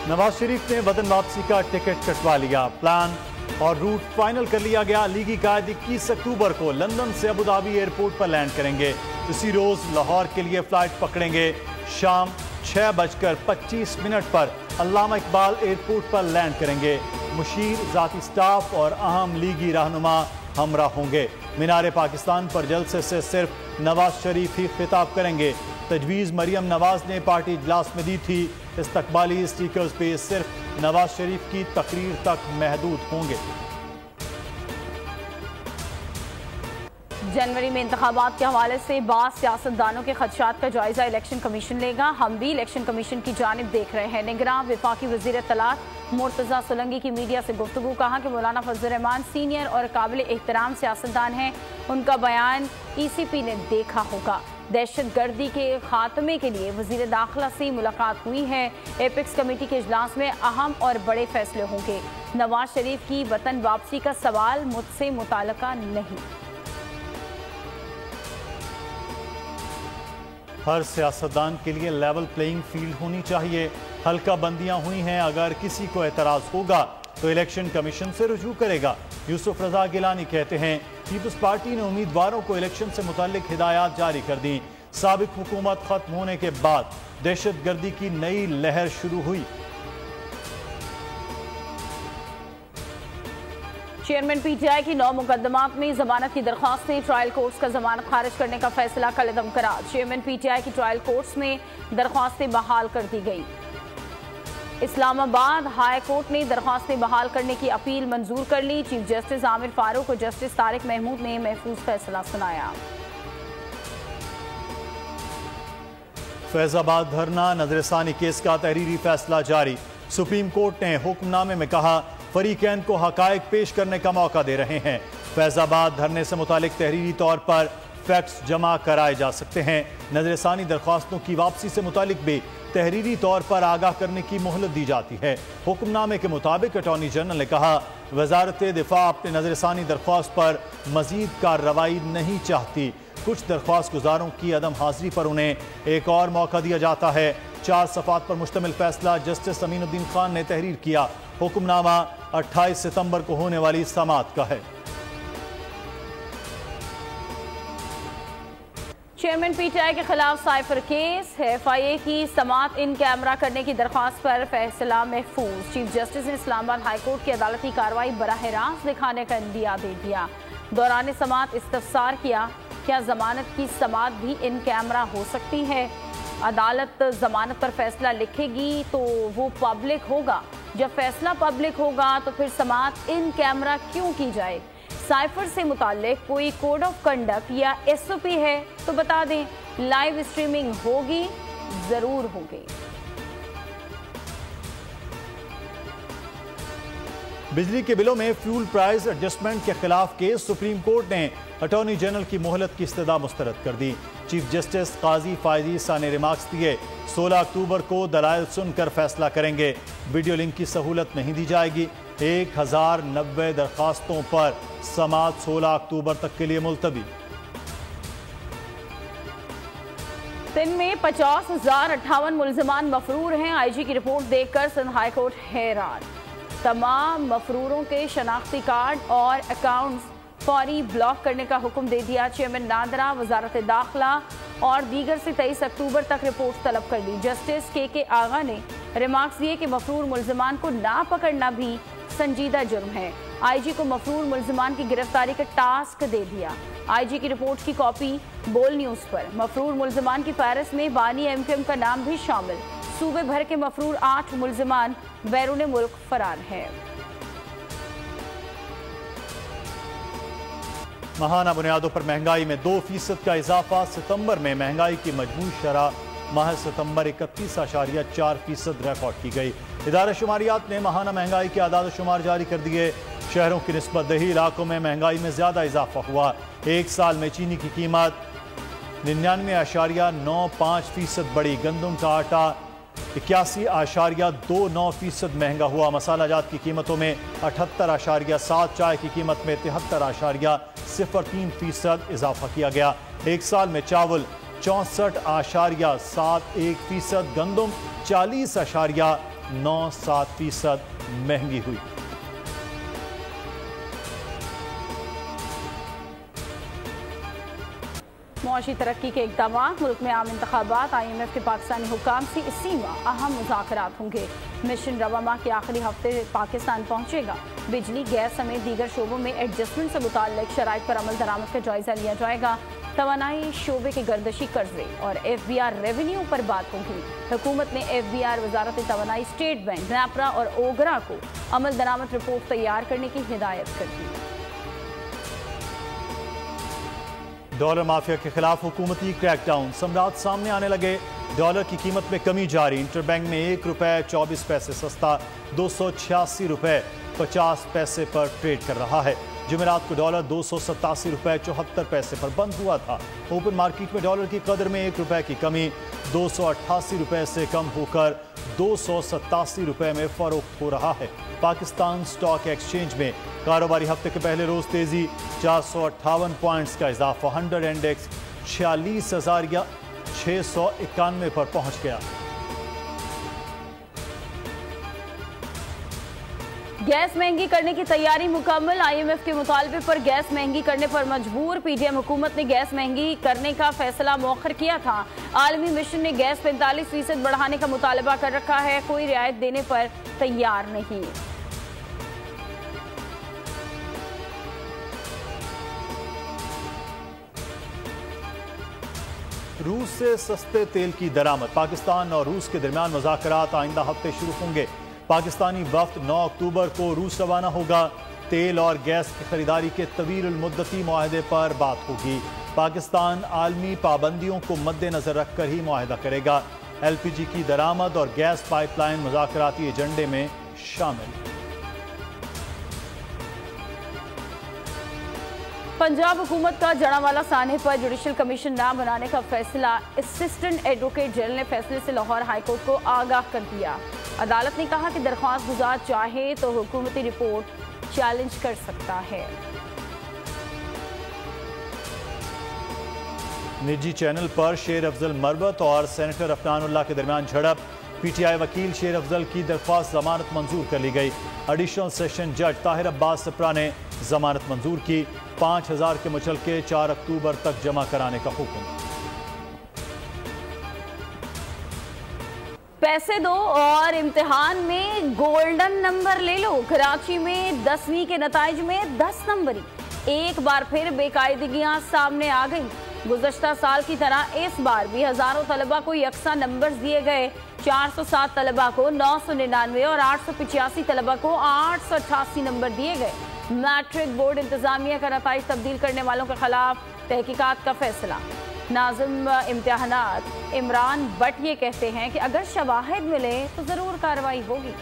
نواز شریف نے وطن واپسی کا ٹکٹ کٹوا لیا، پلان اور روٹ فائنل کر لیا گیا۔ لیگی قائد 21 اکتوبر کو لندن سے ابوظہبی ایئرپورٹ پر لینڈ کریں گے، اسی روز لاہور کے لیے فلائٹ پکڑیں گے۔ شام 6:25 پر علامہ اقبال ایئرپورٹ پر لینڈ کریں گے۔ مشیر، ذاتی سٹاف اور اہم لیگی رہنما ہمراہ ہوں گے۔ مینار پاکستان پر جلسے سے صرف نواز شریف ہی خطاب کریں گے۔ تجویز مریم نواز نے پارٹی اجلاس میں دی تھی، استقبالی سٹیکرز پہ صرف نواز شریف کی تقریر تک محدود ہوں گے۔ جنوری میں انتخابات کے حوالے سے بعض سیاستدانوں کے خدشات کا جائزہ الیکشن کمیشن لے گا۔ ہم بھی الیکشن کمیشن کی جانب دیکھ رہے ہیں۔ نگراں وفاقی وزیر اطلاعات مرتضیٰ سولنگی کی میڈیا سے گفتگو، کہا کہ مولانا فضل الرحمان سینئر اور قابل احترام سیاستدان ہیں، ان کا بیان ای سی پی نے دیکھا ہوگا۔ دہشت گردی کے خاتمے کے لیے وزیر داخلہ سے ملاقات ہوئی ہے۔ ایپیکس کمیٹی کے اجلاس میں اہم اور بڑے فیصلے ہوں گے۔ نواز شریف کی وطن واپسی کا سوال مجھ سے متعلقہ نہیں۔ ہر سیاستدان کے لیے لیول پلینگ فیلڈ ہونی چاہیے۔ حلقہ بندیاں ہوئی ہیں، اگر کسی کو اعتراض ہوگا تو الیکشن کمیشن سے رجوع کرے گا۔ یوسف رضا گیلانی کہتے ہیں پیپلز پارٹی نے امیدواروں کو الیکشن سے متعلق ہدایات جاری کر دیں۔ سابق حکومت ختم ہونے کے بعد دہشت گردی کی نئی لہر شروع ہوئی۔ چیئرمین پی ٹی آئی کی 9 مقدمات میں ضمانت کی درخواست سے ٹرائل کورٹس کا ضمانت خارج کرنے کا فیصلہ کل عدم قرار۔ چیئرمین پی ٹی آئی کی ٹرائل کورٹس میں درخواستیں بحال کر دی گئی۔ اسلام آباد ہائی کورٹ نے درخواستیں بحال کرنے کی اپیل منظور کر لی۔ چیف جسٹس عامر فاروق اور جسٹس طارق محمود نے محفوظ فیصلہ سنایا۔ فیض آباد دھرنا نظر ثانی کیس کا تحریری فیصلہ جاری۔ سپریم کورٹ نے حکم نامے میں کہا فریقین کو حقائق پیش کرنے کا موقع دے رہے ہیں۔ فیض آباد دھرنے سے متعلق تحریری طور پر فیکٹس جمع کرائے جا سکتے ہیں۔ نظر ثانی درخواستوں کی واپسی سے متعلق بھی تحریری طور پر آگاہ کرنے کی مہلت دی جاتی ہے۔ حکم نامے کے مطابق اٹارنی جنرل نے کہا وزارت دفاع اپنے نظر ثانی درخواست پر مزید کارروائی نہیں چاہتی۔ کچھ درخواست گزاروں کی عدم حاضری پر انہیں ایک اور موقع دیا جاتا ہے۔ 4 صفحات پر مشتمل فیصلہ جسٹس امین الدین خان نے تحریر کیا۔ حکم نامہ 28 ستمبر کو ہونے والی سماعت کا ہے۔ چیئرمین پی ٹی آئی کے خلاف سائفر کیس، ایف آئی اے کی سماعت ان کیمرہ کرنے کی درخواست پر فیصلہ محفوظ۔ چیف جسٹس نے اسلام آباد ہائی کورٹ کی عدالتی کارروائی براہ راست دکھانے کا عندیہ دے دیا۔ دوران سماعت استفسار کیا کیا ضمانت کی سماعت بھی ان کیمرہ ہو سکتی ہے؟ عدالت ضمانت پر فیصلہ لکھے گی تو وہ پبلک ہوگا، جب فیصلہ پبلک ہوگا تو پھر سماعت ان کیمرہ کیوں کی جائے؟ سائفر سے متعلق کوئی کوڈ آف کنڈکٹ یا ایس او پی ہے تو بتا دیں۔ لائیو اسٹریمنگ ہوگی؟ ضرور ہوگی۔ بجلی کے بلوں میں فیول پرائز ایڈجسٹمنٹ کے خلاف کیس، سپریم کورٹ نے اٹارنی جنرل کی مہلت کی استدعا مسترد کر دی۔ چیف جسٹس قاضی فائز عیسیٰ نے ریمارکس دیے 16 اکتوبر کو دلائل سن کر فیصلہ کریں گے۔ ویڈیو لنک کی سہولت نہیں دی جائے گی۔ 1090 درخواستوں پر سماعت 16 اکتوبر تک کے لیے ملتوی۔ سندھ میں 50,058 ملزمان مفرور ہیں۔ آئی جی کی رپورٹ دیکھ کر سندھ ہائی کورٹ حیران۔ تمام مفروروں کے شناختی کارڈ اور اکاؤنٹس فوری بلاک کرنے کا حکم دے دیا۔ چیئرمین نادرا وزارت داخلہ اور دیگر سے 23 اکتوبر تک رپورٹ طلب کر لی۔ جسٹس کے آغا نے ریمارکس دیے کہ مفرور ملزمان کو نہ پکڑنا بھی سنجیدہ جرم ہے۔ آئی جی کو مفرور ملزمان کی گرفتاری کا ٹاسک دے دیا۔ آئی جی کی رپورٹ کی کاپی بول نیوز پر۔ مفرور ملزمان کی فہرست میں بانی ایم کیو ایم کا نام بھی شامل۔ صوبے بھر کے مفرور 8 ملزمان بیرون ملک فرار ہیں۔ ماہانہ بنیادوں پر مہنگائی میں 2% کا اضافہ۔ ستمبر میں مہنگائی کی مجموعی شرح ماہ ستمبر 31.4% ریکارڈ کی گئی۔ ادارہ شماریات نے ماہانہ مہنگائی کے اعداد و شمار جاری کر دیے۔ شہروں کی نسبت دیہی علاقوں میں مہنگائی میں زیادہ اضافہ ہوا۔ ایک سال میں چینی کی قیمت 99.95% بڑھی۔ گندم کا آٹا 81.29% مہنگا ہوا۔ مسالہ جات کی قیمتوں میں 78.7، چائے کی قیمت میں 73.03% اضافہ کیا گیا۔ ایک سال میں چاول 64.71%، گندم 40.53 9.7% महंगी हुई। मुआशी तरक्की के इक़दाम, मुल्क में आम इंतखाबात, IMF के पाकिस्तानी हुक्काम से इसी माह अहम मुज़ाकरात होंगे। मिशन रवा माह के आखिरी हफ्ते पाकिस्तान पहुंचेगा। बिजली, गैस समेत दीगर शोबों में एडजस्टमेंट से मुताल्लिक शराइत पर अमल दरामद का जायजा लिया जाएगा। तवानाई शोबे के गर्दशी कर्जे और FBR रेवेन्यू पर बात होगी। हुकूमत ने FBR, वजारत तवानाई, स्टेट बैंक, नैपरा और ओगरा को अमल दरामद रिपोर्ट तैयार करने की हिदायत कर दी। डॉलर माफिया के खिलाफ हुकूमती क्रैकडाउन, समरात सामने आने लगे। डॉलर की कीमत में कमी जारी। इंटरबैंक में ₹1.24 सस्ता 286 रुपए 50 पैसे पर ट्रेड कर रहा है। जुमेरात को डॉलर 287 रुपए 74 पैसे पर बंद हुआ था। ओपन मार्केट में डॉलर की कदर में ₹1 की कमी 288 रुपए से कम होकर 287 रुपए में फरोख्त हो रहा है। पाकिस्तान स्टॉक एक्सचेंज में कारोबारी हफ्ते के पहले रोज तेजी, 458 पॉइंट्स का इजाफा। 100 इंडेक्स 46,691 पर पहुंच गया। गैस महंगी करने की तैयारी मुकम्मल। IMF के मुतालबे पर गैस महंगी करने पर मजबूर। PTM हुकूमत ने गैस महंगी करने का फैसला मौखर किया था। आलमी मिशन ने गैस 45% बढ़ाने का मुतालबा कर रखा है, कोई रियायत देने पर तैयार नहीं। रूस से सस्ते तेल की दरामद, पाकिस्तान और रूस के दरमियान मुज़ाकरात आइंदा हफ्ते शुरू होंगे। पाकिस्तानी वफ्द 9 अक्टूबर को रूस रवाना होगा। तेल और गैस की खरीदारी के तवील मुद्दती मुआहदे पर बात होगी। पाकिस्तान आलमी पाबंदियों को मद्देनजर रखकर ही मुआहदा करेगा। LPG की दरामद और गैस पाइपलाइन मुज़ाकराती एजेंडे में शामिल। पंजाब हुकूमत का जड़ावाला साने पर जुडिशल कमीशन ना बनाने का फैसला। असिस्टेंट एडवोकेट जनरल ने फैसले से लाहौर हाईकोर्ट को आगाह कर दिया। अदालत ने कहा कि दरख्वास्त गुजार चाहे तो हुकूमती रिपोर्ट चैलेंज कर सकता है। निजी चैनल पर शेर अफजल मरवत और सेनेटर अफनानुल्लाह के दरमियान झड़प। PTI वकील शेर अफजल की दरख्वास्त जमानत मंजूर कर ली गई। एडिशनल सेशन जज ताहिर अब्बास सप्रा ने जमानत मंजूर की। 5000 के मुचलके 4 अक्टूबर तक जमा कराने का हुक्म। पैसे दो और इम्तिहान में गोल्डन नंबर ले लो। कराची में 10वीं के नताइज में 10 नंबरी। एक बार फिर बेकायदगियां सामने आ गई। गुज़श्ता साल की तरह इस बार भी हजारों तलबा को यकसा नंबर दिए गए। 407 तलबा को 999 और 885 तलबा को 888 नंबर दिए गए। मैट्रिक बोर्ड इंतजामिया का नताइज तब्दील करने वालों के खिलाफ तहकीकात का फैसला। नाज़िम इम्तिहानात इमरान बट ये कहते हैं कि अगर शवाहिद मिले तो जरूर कार्रवाई होगी।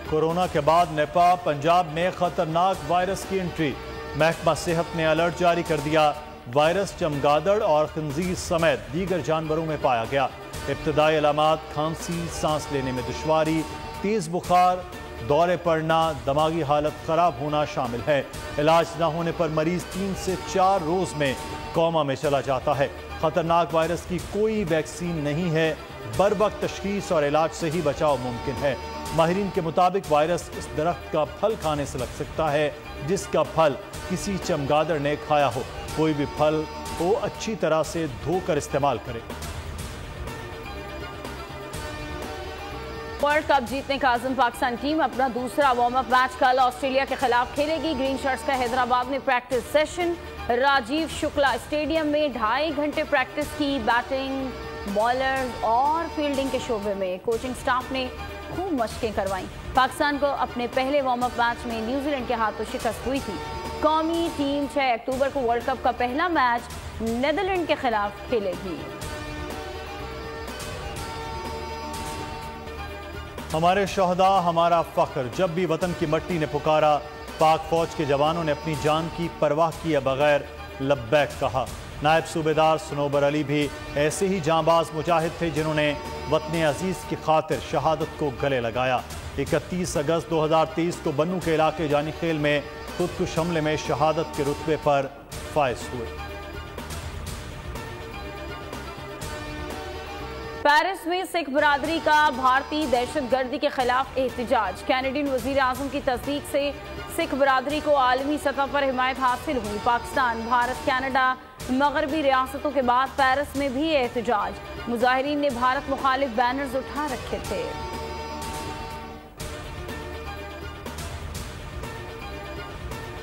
कोरोना के बाद नेपा, पंजाब में खतरनाक वायरस की एंट्री। महकमा सेहत ने अलर्ट जारी कर दिया। वायरस चमगादड़ और खंजीर समेत दीगर जानवरों में पाया गया। इब्तदाई अलामात खांसी, सांस लेने में दुश्वारी, तेज बुखार, दौरे पड़ना, दिमागी हालत खराब होना शामिल है। इलाज न होने पर मरीज 3 से 4 रोज में कोमा में चला जाता है। खतरनाक वायरस की कोई वैक्सीन नहीं है। बरवक्त तशखीस और इलाज से ही बचाव मुमकिन है। माहिरीन के मुताबिक वायरस इस दरख्त का फल खाने से लग सकता है जिसका फल किसी चमगादड़ ने खाया हो। कोई भी फल को अच्छी तरह से धोकर इस्तेमाल करें। वर्ल्ड कप जीतने का आज़म पाकिस्तान टीम अपना दूसरा वार्म अप मैच कल ऑस्ट्रेलिया के खिलाफ खेलेगी। ग्रीन शर्ट्स का हैदराबाद में practice session. Rajiv Shukla stadium में 2.5 घंटे प्रैक्टिस की। बैटिंग, बॉलर्स और फील्डिंग के शोबे में कोचिंग स्टाफ ने खूब मशकें करवाई। पाकिस्तान को अपने पहले वार्म अप मैच में न्यूजीलैंड के हाथों शिकस्त हुई थी। कौमी टीम 6 अक्टूबर को वर्ल्ड कप का पहला मैच नीदरलैंड के खिलाफ खेलेगी। हमारे शहदा हमारा फख्र, जब भी वतन की मट्टी ने पुकारा, पाक फौज के जवानों ने अपनी जान की परवाह किए बगैर लब्बैक कहा। नायब सूबेदार सनोबर अली भी ऐसे ही जांबाज मुजाहिद थे जिन्होंने वतन अजीज़ की खातिर शहादत को गले लगाया। 31 अगस्त 2023 को बन्नू के इलाके जानी खेल में खुदकुश हमले में शहादत के रुतबे पर फायज हुए। पेरिस में सिख बरादरी का भारतीय दहशतगर्दी के खिलाफ एहतजाज। कैनेडियन वजीर आजम की तस्दीक से सिख बरादरी को आलमी सतह पर हिमायत हासिल हुई। पाकिस्तान, भारत, कनाडा, मगरबी रियासतों के बाद पेरिस में भी एहतजाज। मुजाहिरीन ने भारत मुखालिफ बैनर्स उठा रखे थे।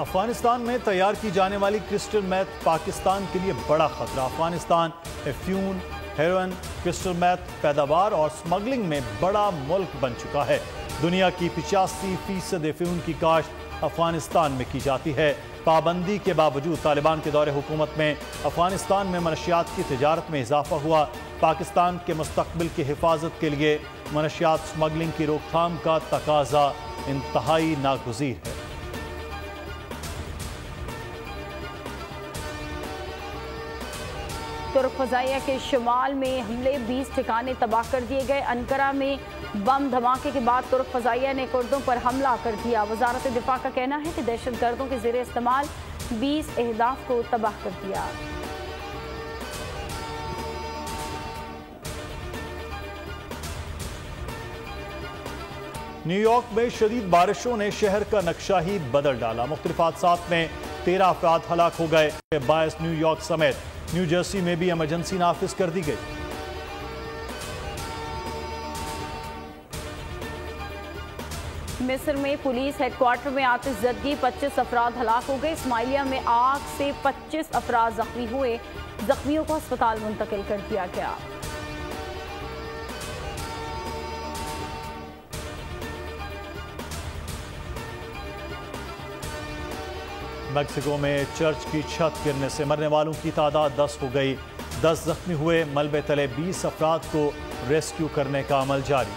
अफगानिस्तान में तैयार की जाने वाली क्रिस्टल मैथ पाकिस्तान के लिए बड़ा खतरा। अफगानिस्तान अफ्यून, हेरोइन, क्रिस्टल मैथ पैदावार और स्मगलिंग में बड़ा मुल्क बन चुका है। दुनिया की 85% अफ्यून की काश्त अफगानिस्तान में की जाती है। पाबंदी के बावजूद तालिबान के दौरे हुकूमत में अफगानिस्तान में मनशियात की तिजारत में इजाफा हुआ। पाकिस्तान के मुस्तकबिल की हिफाजत के लिए मनशियात स्मगलिंग की रोकथाम का तकाजा इंतहाई नागुज़ीर है। तुर्क फ़ज़ाइया के शुमाल में हमले, 20 ठिकाने तबाह कर दिए गए। अंकारा में बम धमाके के बाद तुर्क फ़ज़ाइया ने कुर्दों पर हमला कर दिया। वज़ारत दिफा का कहना है कि दहशतगर्दों के ज़ेरे इस्तेमाल 20 अहदाफ को तबाह कर दिया। न्यूयॉर्क में शदीद बारिशों ने शहर का नक्शा ही बदल डाला। मुख्तलिफ हादसात में 13 अफराद हलाक हो गए। बायस न्यूयॉर्क समेत न्यू जर्सी में भी इमरजेंसी नाफिज कर दी गई। मिस्र में पुलिस हेडक्वार्टर में आतिशज़दगी, 25 अफराद हलाक हो गए। इस्माइलिया में आग से 25 अफराद जख्मी हुए। जख्मियों को अस्पताल मुंतकिल कर दिया गया। मैक्सिको में चर्च की छत गिरने से मरने वालों की तादाद 10 हो गई। 10 जख्मी हुए। मलबे तले 20 अफराद को रेस्क्यू करने का अमल जारी।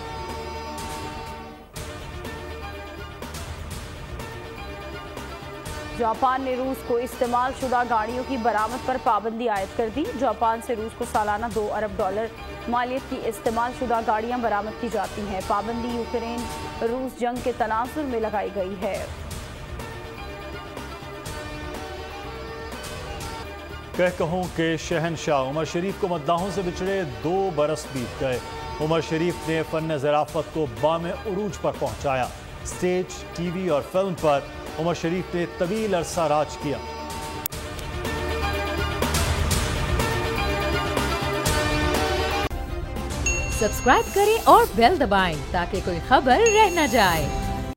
जापान ने रूस को इस्तेमाल शुदा गाड़ियों की बरामद पर पाबंदी आयद कर दी। जापान से रूस को सालाना $2 अरब मालियत की इस्तेमाल शुदा गाड़ियां बरामद की जाती हैं। पाबंदी यूक्रेन रूस जंग के तनाजुर में लगाई गई है। कहूं कि शहनशाह उमर शरीफ को मद्दाहों से बिछड़े 2 बरस बीत गए। उमर शरीफ ने फन ज़राफ़त को बामे उरूज पर पहुंचाया। स्टेज, टीवी और फिल्म पर उमर शरीफ ने तवील अरसा राज किया। सब्सक्राइब करें और बेल दबाएं ताकि कोई खबर रह न जाए।